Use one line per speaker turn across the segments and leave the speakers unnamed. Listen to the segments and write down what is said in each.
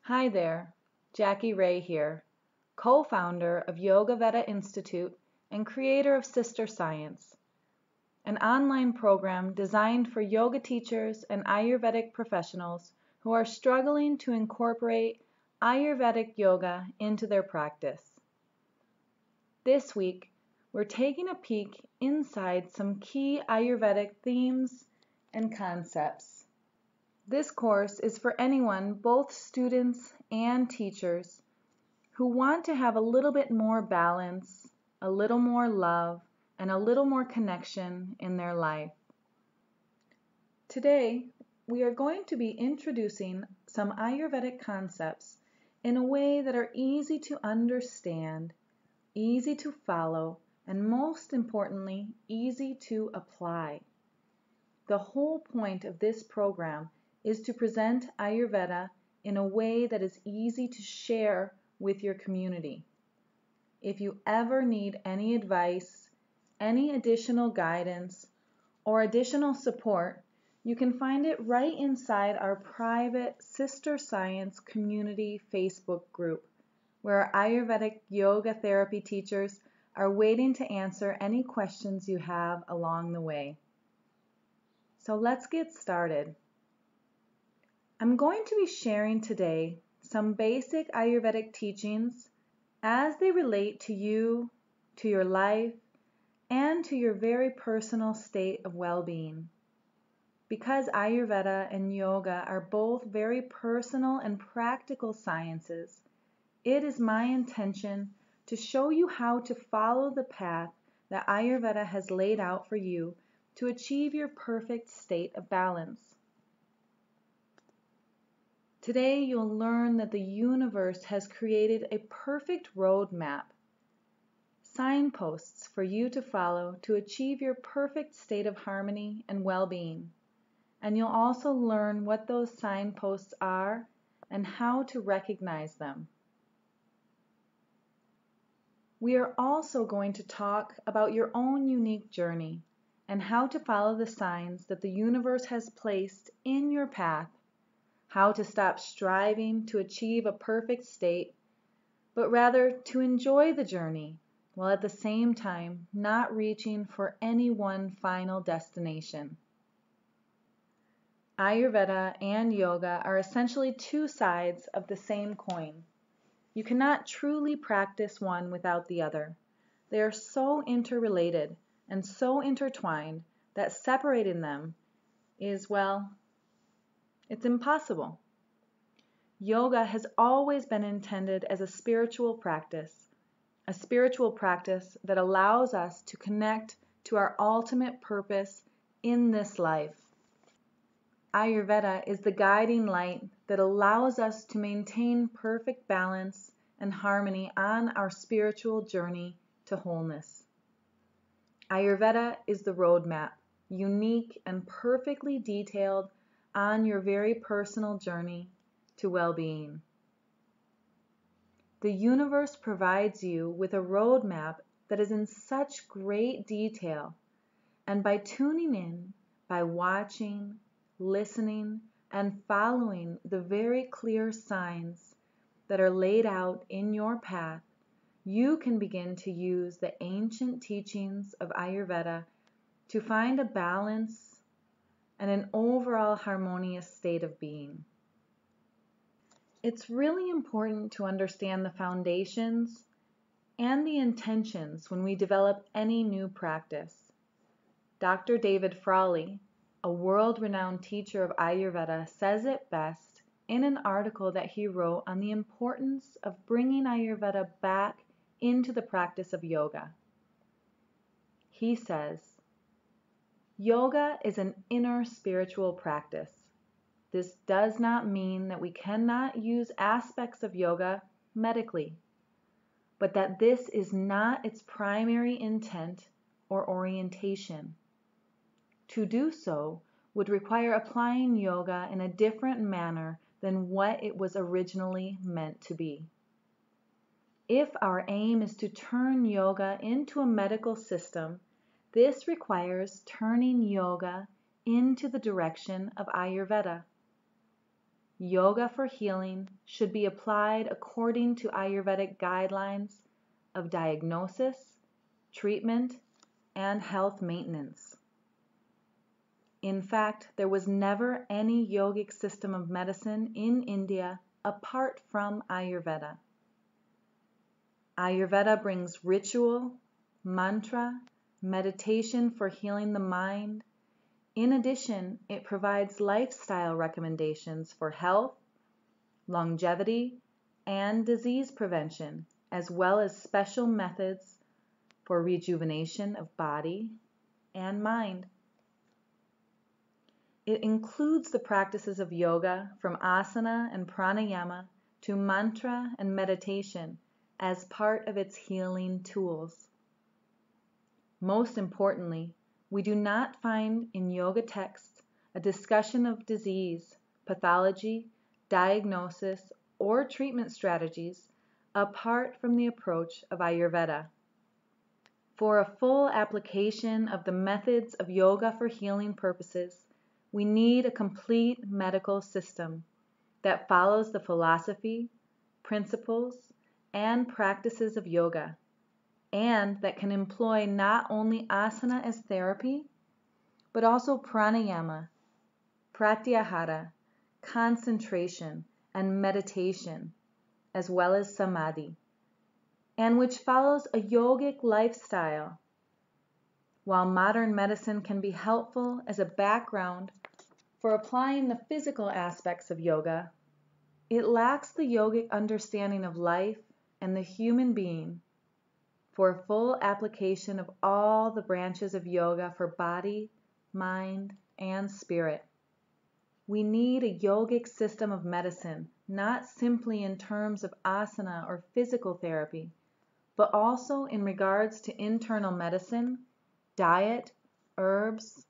Hi there, Jackie Ray here, co-founder of Yoga Veda Institute and creator of Sister Science, an online program designed for yoga teachers and Ayurvedic professionals who are struggling to incorporate Ayurvedic yoga into their practice. This week, we're taking a peek inside some key Ayurvedic themes and concepts. This course is for anyone, both students and teachers, who want to have a little bit more balance, a little more love, and a little more connection in their life. Today, we are going to be introducing some Ayurvedic concepts in a way that are easy to understand, easy to follow, and most importantly, easy to apply. The whole point of this program is to present Ayurveda in a way that is easy to share with your community. If you ever need any advice, any additional guidance, or additional support, you can find it right inside our private Sister Science community Facebook group, where our Ayurvedic yoga therapy teachers are waiting to answer any questions you have along the way. So let's get started. I'm going to be sharing today some basic Ayurvedic teachings as they relate to you, to your life, and to your very personal state of well-being. Because Ayurveda and yoga are both very personal and practical sciences, it is my intention to show you how to follow the path that Ayurveda has laid out for you to achieve your perfect state of balance. Today you'll learn that the universe has created a perfect roadmap, signposts for you to follow to achieve your perfect state of harmony and well-being. And you'll also learn what those signposts are and how to recognize them. We are also going to talk about your own unique journey and how to follow the signs that the universe has placed in your path, how to stop striving to achieve a perfect state, but rather to enjoy the journey while at the same time not reaching for any one final destination. Ayurveda and yoga are essentially two sides of the same coin. You cannot truly practice one without the other. They are so interrelated and so intertwined that separating them is, well, it's impossible. Yoga has always been intended as a spiritual practice that allows us to connect to our ultimate purpose in this life. Ayurveda is the guiding light that allows us to maintain perfect balance and harmony on our spiritual journey to wholeness. Ayurveda is the roadmap, unique and perfectly detailed on your very personal journey to well-being. The universe provides you with a roadmap that is in such great detail, and by tuning in, by watching, listening, and following the very clear signs that are laid out in your path, you can begin to use the ancient teachings of Ayurveda to find a balance and an overall harmonious state of being. It's really important to understand the foundations and the intentions when we develop any new practice. Dr. David Frawley, a world-renowned teacher of Ayurveda, says it best in an article that he wrote on the importance of bringing Ayurveda back into the practice of yoga. He says, "Yoga is an inner spiritual practice. This does not mean that we cannot use aspects of yoga medically, but that this is not its primary intent or orientation. To do so would require applying yoga in a different manner than what it was originally meant to be. If our aim is to turn yoga into a medical system, this requires turning yoga into the direction of Ayurveda. yoga for healing should be applied according to Ayurvedic guidelines of diagnosis, treatment, and health maintenance. In fact, there was never any yogic system of medicine in India apart from Ayurveda. Ayurveda brings ritual, mantra, meditation for healing the mind. In addition, it provides lifestyle recommendations for health, longevity, and disease prevention, as well as special methods for rejuvenation of body and mind. It includes the practices of yoga from asana and pranayama to mantra and meditation as part of its healing tools. Most importantly, we do not find in yoga texts a discussion of disease, pathology, diagnosis, or treatment strategies apart from the approach of Ayurveda. For a full application of the methods of yoga for healing purposes, we need a complete medical system that follows the philosophy, principles, and practices of yoga, and that can employ not only asana as therapy, but also pranayama, pratyahara, concentration, and meditation, as well as samadhi, and which follows a yogic lifestyle. While modern medicine can be helpful as a background for applying the physical aspects of yoga, it lacks the yogic understanding of life and the human being for a full application of all the branches of yoga for body, mind, and spirit. We need a yogic system of medicine, not simply in terms of asana or physical therapy, but also in regards to internal medicine, diet, herbs,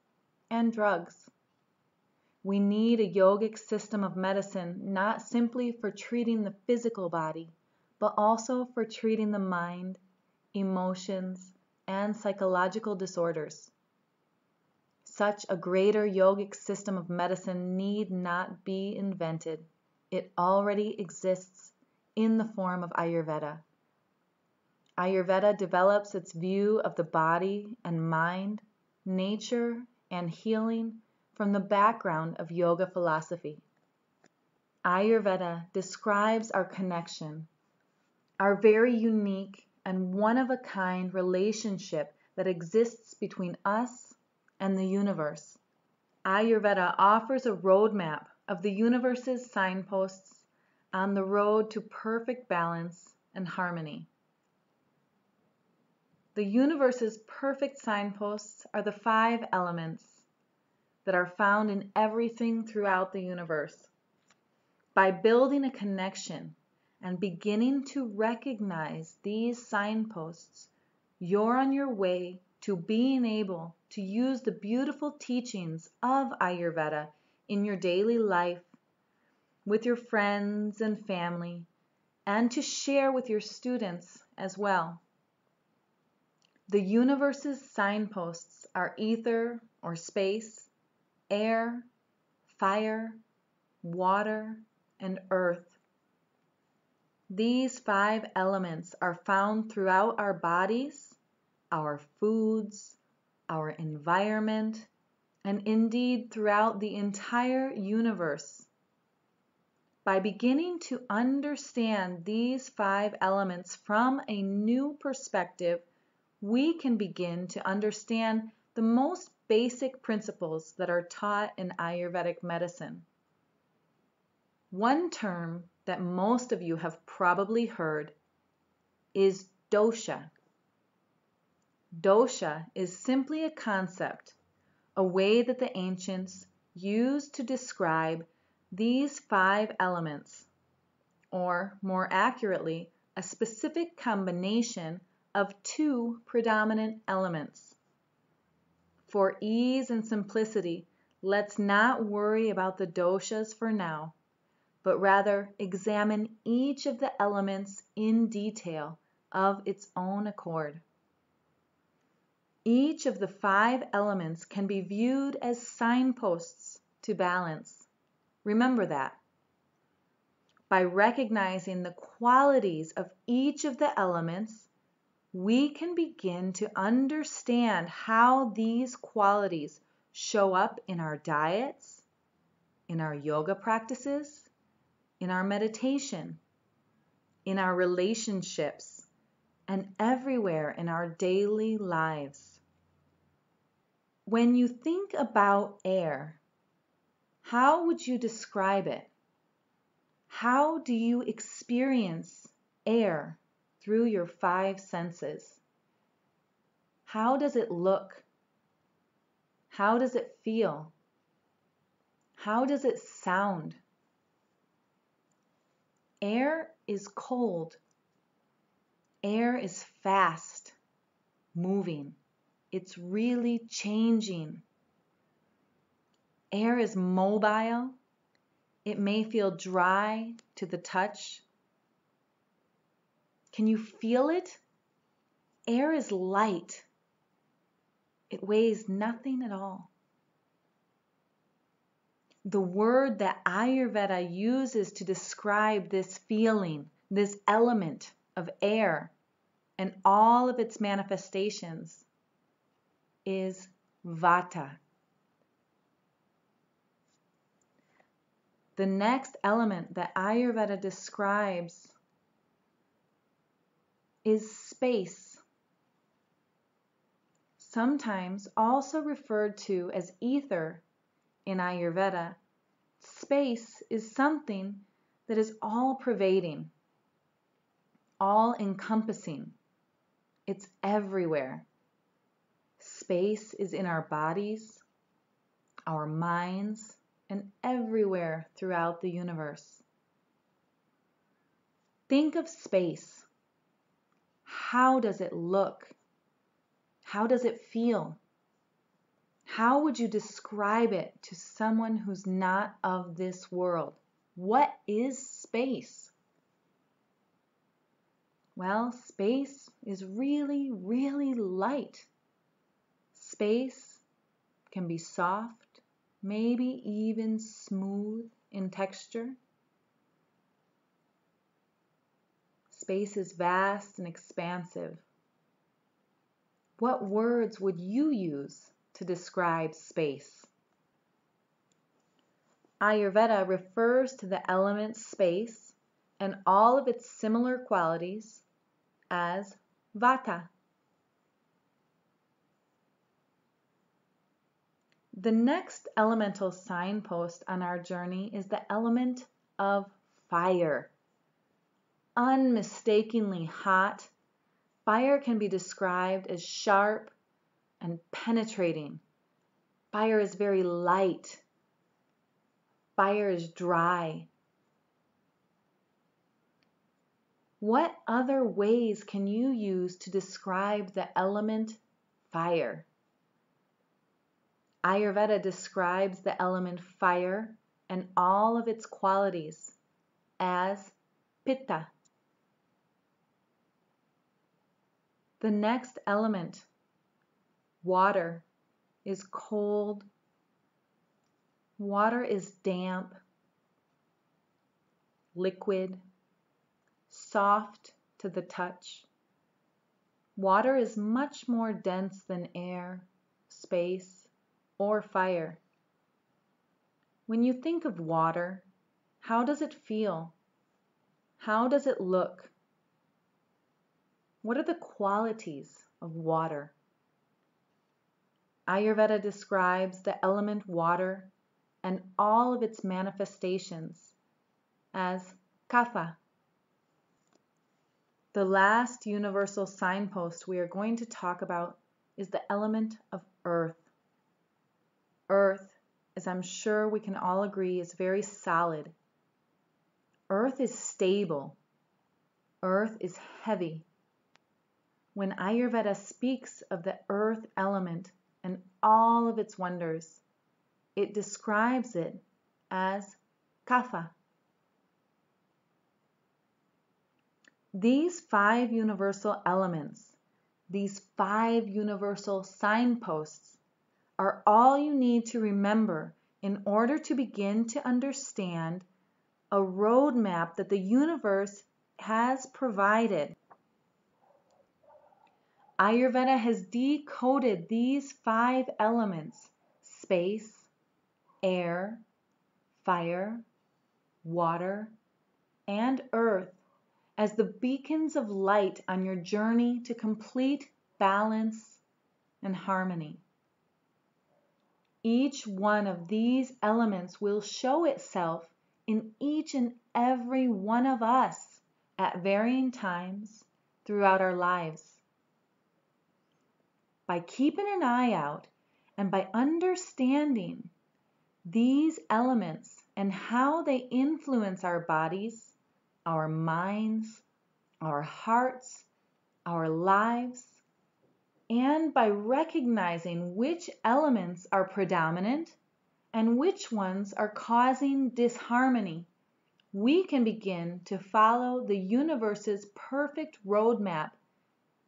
and drugs. We need a yogic system of medicine not simply for treating the physical body, but also for treating the mind, emotions, and psychological disorders. Such a greater yogic system of medicine need not be invented. It already exists in the form of Ayurveda. Ayurveda develops its view of the body and mind, nature, and healing from the background of yoga philosophy. Ayurveda describes our connection, our very unique and one-of-a-kind relationship that exists between us and the universe. Ayurveda offers a roadmap of the universe's signposts on the road to perfect balance and harmony. The universe's perfect signposts are the 5 elements that are found in everything throughout the universe. By building a connection and beginning to recognize these signposts, you're on your way to being able to use the beautiful teachings of Ayurveda in your daily life, with your friends and family, and to share with your students as well. The universe's signposts are ether or space, air, fire, water, and earth. These 5 elements are found throughout our bodies, our foods, our environment, and indeed throughout the entire universe. By beginning to understand these 5 elements from a new perspective, we can begin to understand the most basic principles that are taught in Ayurvedic medicine. One term that most of you have probably heard is dosha. Dosha is simply a concept, a way that the ancients used to describe these 5 elements, or more accurately, a specific combination of 2 predominant elements. For ease and simplicity, let's not worry about the doshas for now, but rather examine each of the elements in detail of its own accord. Each of the 5 elements can be viewed as signposts to balance. Remember that. By recognizing the qualities of each of the elements, we can begin to understand how these qualities show up in our diets, in our yoga practices, in our meditation, in our relationships, and everywhere in our daily lives. When you think about air, how would you describe it? How do you experience air through your 5 senses? How does it look? How does it feel? How does it sound? Air is cold. Air is fast, moving. It's really changing. Air is mobile. It may feel dry to the touch. Can you feel it? Air is light. It weighs nothing at all. The word that Ayurveda uses to describe this feeling, this element of air and all of its manifestations, is Vata. The next element that Ayurveda describes is space, sometimes also referred to as ether in Ayurveda. Space is something that is all-pervading, all-encompassing. It's everywhere. Space is in our bodies, our minds, and everywhere throughout the universe. Think of space. How does it look? How does it feel? How would you describe it to someone who's not of this world? What is space? Well, space is really, really light. Space can be soft, maybe even smooth in texture. Space is vast and expansive. What words would you use to describe space? Ayurveda refers to the element space and all of its similar qualities as Vata. The next elemental signpost on our journey is the element of fire. Unmistakably hot, fire can be described as sharp and penetrating. Fire is very light. Fire is dry. What other ways can you use to describe the element fire? Ayurveda describes the element fire and all of its qualities as Pitta. The next element, water, is cold. Water is damp, liquid, soft to the touch. Water is much more dense than air, space, or fire. When you think of water, how does it feel? How does it look? What are the qualities of water? Ayurveda describes the element water and all of its manifestations as Kapha. The last universal signpost we are going to talk about is the element of earth. Earth, as I'm sure we can all agree, is very solid. Earth is stable. Earth is heavy. When Ayurveda speaks of the earth element and all of its wonders, it describes it as Kapha. These 5 universal elements, these 5 universal signposts, are all you need to remember in order to begin to understand a roadmap that the universe has provided. Ayurveda has decoded these 5 elements: space, air, fire, water, and earth as the beacons of light on your journey to complete balance and harmony. Each one of these elements will show itself in each and every one of us at varying times throughout our lives. By keeping an eye out and by understanding these elements and how they influence our bodies, our minds, our hearts, our lives, and by recognizing which elements are predominant and which ones are causing disharmony, we can begin to follow the universe's perfect roadmap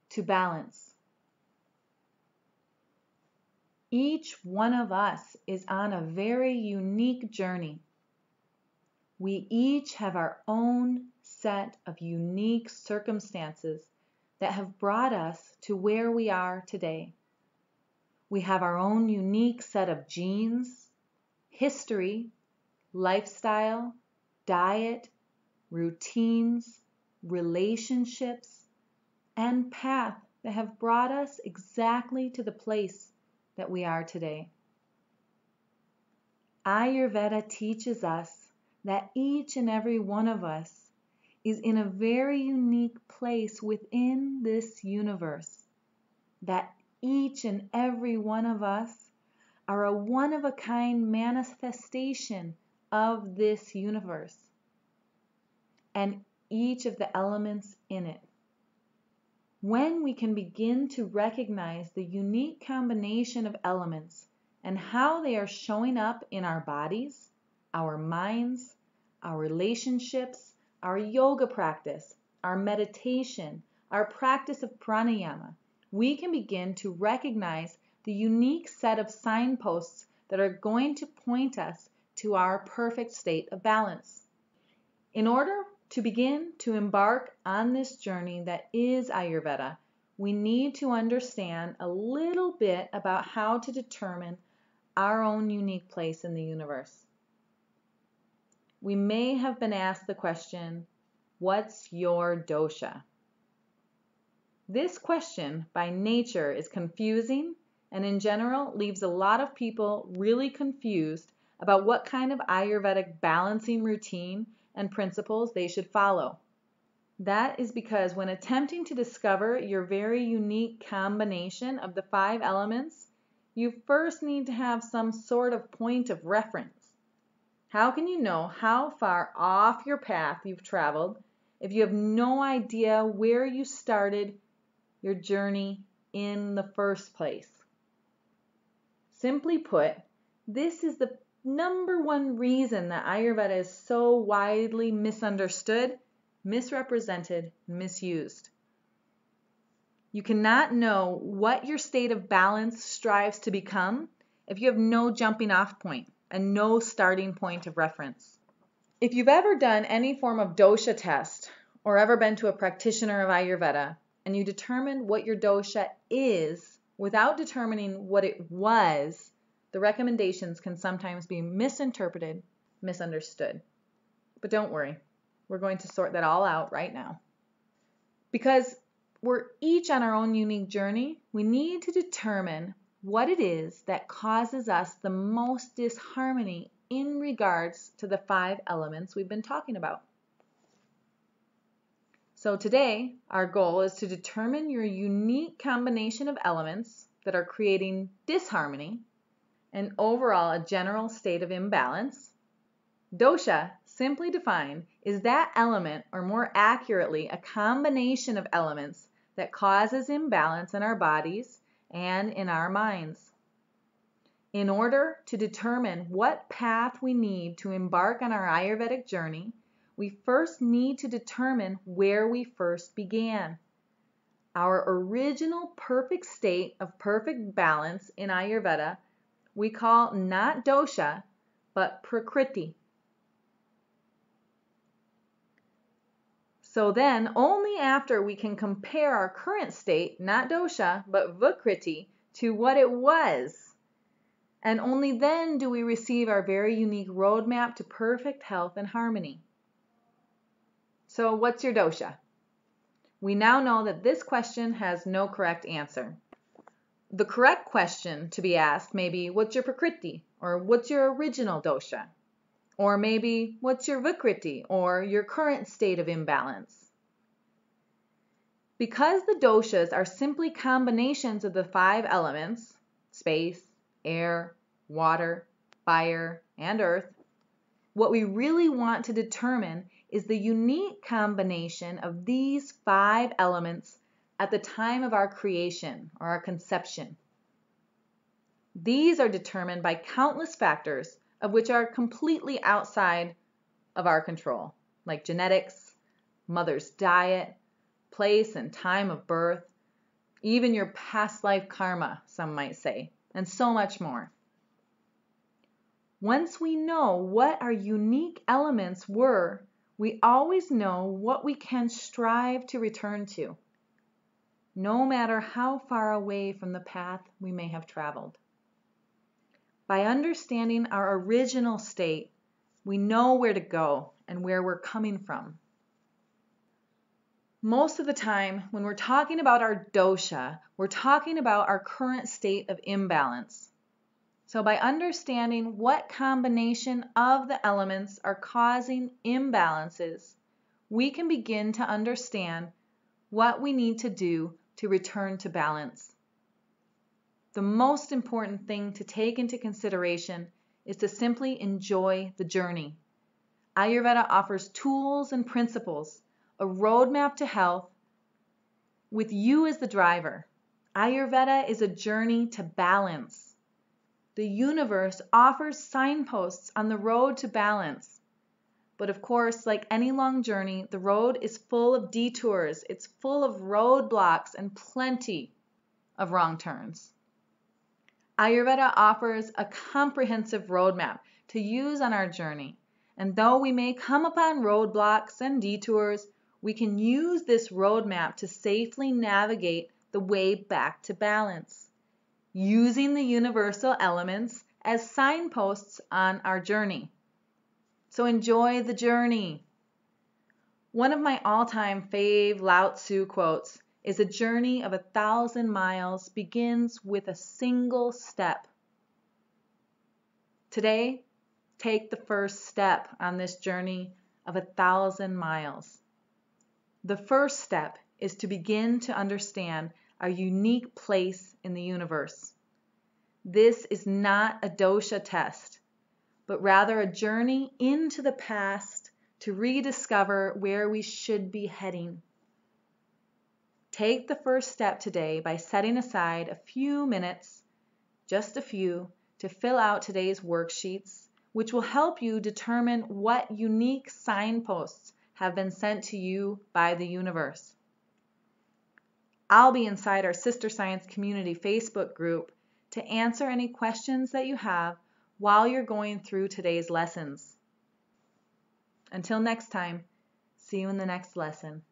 to balance. Each one of us is on a very unique journey. We each have our own set of unique circumstances that have brought us to where we are today. We have our own unique set of genes, history, lifestyle, diet, routines, relationships, and path that have brought us exactly to the place that we are today. Ayurveda teaches us that each and every one of us is in a very unique place within this universe, that each and every one of us are a one-of-a-kind manifestation of this universe and each of the elements in it. When we can begin to recognize the unique combination of elements and how they are showing up in our bodies, our minds, our relationships, our yoga practice, our meditation, our practice of pranayama, we can begin to recognize the unique set of signposts that are going to point us to our perfect state of balance. In order to begin to embark on this journey that is Ayurveda, we need to understand a little bit about how to determine our own unique place in the universe. We may have been asked the question, what's your dosha? This question by nature is confusing and in general leaves a lot of people really confused about what kind of Ayurvedic balancing routine and principles they should follow. That is because when attempting to discover your very unique combination of the 5 elements, you first need to have some sort of point of reference. How can you know how far off your path you've traveled if you have no idea where you started your journey in the first place? Simply put, this is the number one reason that Ayurveda is so widely misunderstood, misrepresented, misused. You cannot know what your state of balance strives to become if you have no jumping off point and no starting point of reference. If you've ever done any form of dosha test or ever been to a practitioner of Ayurveda and you determined what your dosha is without determining what it was, the recommendations can sometimes be misinterpreted, misunderstood. But don't worry, we're going to sort that all out right now. Because we're each on our own unique journey, we need to determine what it is that causes us the most disharmony in regards to the 5 elements we've been talking about. So today, our goal is to determine your unique combination of elements that are creating disharmony and overall a general state of imbalance. Dosha, simply defined, is that element, or more accurately, a combination of elements that causes imbalance in our bodies and in our minds. In order to determine what path we need to embark on our Ayurvedic journey, we first need to determine where we first began. Our original perfect state of perfect balance in Ayurveda we call not dosha, but prakriti. So then, only after we can compare our current state, not dosha, but Vikriti, to what it was, and only then do we receive our very unique roadmap to perfect health and harmony. So what's your dosha? We now know that this question has no correct answer. The correct question to be asked may be, what's your Prakriti? Or what's your original dosha? Or maybe, what's your Vikriti? Or your current state of imbalance? Because the doshas are simply combinations of the 5 elements, space, air, water, fire, and earth, what we really want to determine is the unique combination of these 5 elements at the time of our creation or our conception. These are determined by countless factors of which are completely outside of our control, like genetics, mother's diet, place and time of birth, even your past life karma, some might say, and so much more. Once we know what our unique elements were, we always know what we can strive to return to, no matter how far away from the path we may have traveled. By understanding our original state, we know where to go and where we're coming from. Most of the time, when we're talking about our dosha, we're talking about our current state of imbalance. So by understanding what combination of the elements are causing imbalances, we can begin to understand what we need to do to return to balance. The most important thing to take into consideration is to simply enjoy the journey. Ayurveda offers tools and principles, a roadmap to health, with you as the driver. Ayurveda is a journey to balance. The universe offers signposts on the road to balance. But of course, like any long journey, the road is full of detours. It's full of roadblocks and plenty of wrong turns. Ayurveda offers a comprehensive roadmap to use on our journey. And though we may come upon roadblocks and detours, we can use this roadmap to safely navigate the way back to balance, using the universal elements as signposts on our journey. So enjoy the journey. One of my all-time fave Lao Tzu quotes is, "A journey of 1,000 miles begins with a single step." Today, take the first step on this journey of 1,000 miles. The first step is to begin to understand our unique place in the universe. This is not a dosha test, but rather a journey into the past to rediscover where we should be heading. Take the first step today by setting aside a few minutes, just a few, to fill out today's worksheets, which will help you determine what unique signposts have been sent to you by the universe. I'll be inside our Sister Science Community Facebook group to answer any questions that you have while you're going through today's lessons. Until next time, see you in the next lesson.